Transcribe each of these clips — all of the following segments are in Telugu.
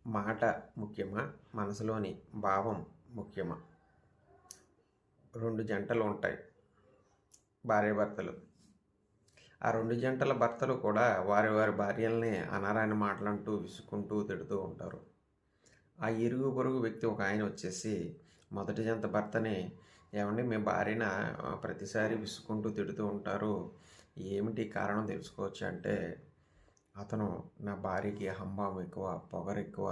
మాట ముఖ్యమా? మనసులోని భావం ముఖ్యమా? 2 జంటలు ఉంటాయి, భార్యాభర్తలు. ఆ 2 జంటల భర్తలు కూడా వారి వారి భార్యల్ని అనరాని మాటలంటూ, విసుక్కుంటూ, తిడుతూ ఉంటారు. ఆ ఇరుగు పొరుగు వ్యక్తి ఒక ఆయన వచ్చేసి మొదటి జంట భర్తని, "ఏవండీ మీ భార్యని ప్రతిసారి విసుక్కుంటూ తిడుతూ ఉంటారు. ఏమిటి కారణం తెలుసుకోవచ్చా?" అంటే అతను, "నా భార్యకి అహంభావం ఎక్కువ, పొగరెక్కువ,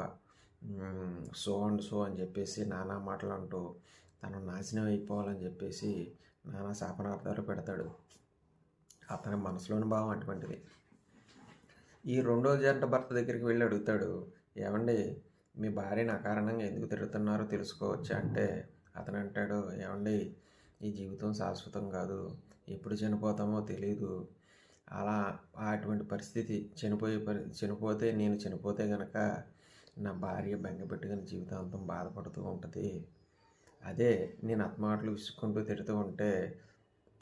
సో అండ్ సో అని చెప్పేసి నానా మాటలు అంటూ తను నాశనం అయిపోవాలని చెప్పేసి నానా శాపనార్థాలు పెడతాడు." అతని మనసులోని భావం అటువంటిది. ఈ రెండో జంట భర్త దగ్గరికి వెళ్ళి అడుగుతాడు, "ఏవండి మీ భార్యని అకారణంగా ఎందుకు తిడుతున్నారో తెలుసుకోవచ్చా?" అంటే అతను అంటాడు, "ఏవండి ఈ జీవితం శాశ్వతం కాదు, ఎప్పుడు చనిపోతామో తెలియదు. అలా అటువంటి పరిస్థితి చనిపోతే నేను చనిపోతే కనుక నా భార్య బెంగపెట్టుకుని జీవితాంతం బాధపడుతూ ఉంటుంది. అదే నేను ఆత్మహత్యలు విసుక్కుంటూ తిడుతూ ఉంటే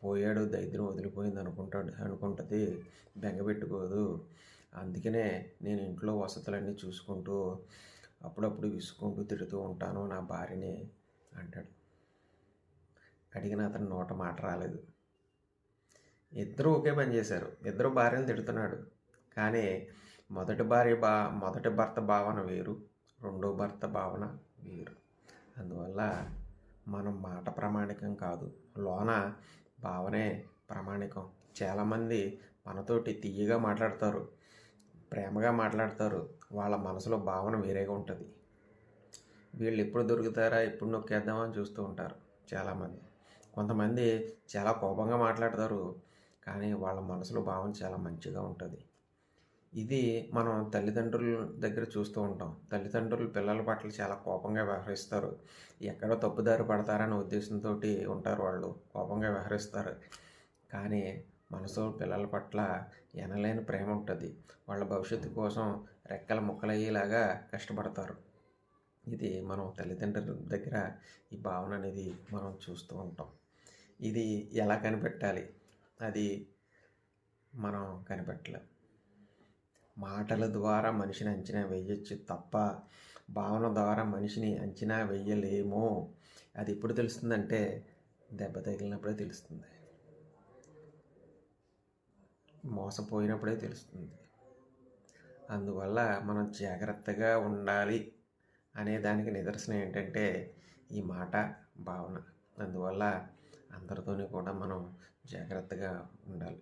పోయాడు, దరిద్రం వదిలిపోయింది అనుకుంటుంది, బెంగపెట్టుకోదు. అందుకనే నేను ఇంట్లో వసతులన్నీ చూసుకుంటూ అప్పుడప్పుడు విసుక్కుంటూ తిడుతూ ఉంటాను నా భార్యని" అంటాడు. అడిగిన అతని నోట మాట రాలేదు. ఇద్దరూ ఒకే పని చేశారు. ఇద్దరు భార్యను తిడుతున్నాడు. కానీ మొదటి భర్త భావన వేరు, రెండో భర్త భావన వేరు. అందువల్ల మనం మాట ప్రామాణికం కాదు, లోన భావనే ప్రామాణికం. చాలామంది మనతోటి తీయగా మాట్లాడతారు, ప్రేమగా మాట్లాడతారు, వాళ్ళ మనసులో భావన వేరేగా ఉంటుంది. వీళ్ళు ఎప్పుడు దొరుకుతారా, ఎప్పుడు నొక్కేద్దామా అని చూస్తూ ఉంటారు చాలామంది. కొంతమంది చాలా కోపంగా మాట్లాడతారు, కానీ వాళ్ళ మనసులో భావన చాలా మంచిగా ఉంటుంది. ఇది మనం తల్లిదండ్రుల దగ్గర చూస్తూ ఉంటాం. తల్లిదండ్రులు పిల్లల పట్ల చాలా కోపంగా వ్యవహరిస్తారు. ఎక్కడో తప్పుదారి పడతారనే ఉద్దేశంతో ఉంటారు, వాళ్ళు కోపంగా వ్యవహరిస్తారు. కానీ మనసు పిల్లల పట్ల ఎనలేని ప్రేమ ఉంటుంది. వాళ్ళ భవిష్యత్తు కోసం రెక్కల ముక్కలయ్యేలాగా కష్టపడతారు. ఇది మనం తల్లిదండ్రుల దగ్గర ఈ భావన అనేది మనం చూస్తూ ఉంటాం. ఇది ఎలా కనిపెట్టాలి? అది మనం కనిపెట్టలేం. మాటల ద్వారా మనిషిని అంచనా వేయచ్చు తప్ప భావన ద్వారా మనిషిని అంచనా వేయలేము. అది ఎప్పుడు తెలుస్తుందంటే దెబ్బ తగిలినప్పుడే తెలుస్తుంది, మోసపోయినప్పుడే తెలుస్తుంది. అందువల్ల మనం జాగ్రత్తగా ఉండాలి అనే దానికి నిదర్శనం ఏంటంటే ఈ మాట, భావన. అందువల్ల అందరితోని కూడా మనం జాగ్రత్తగా ఉండాలి.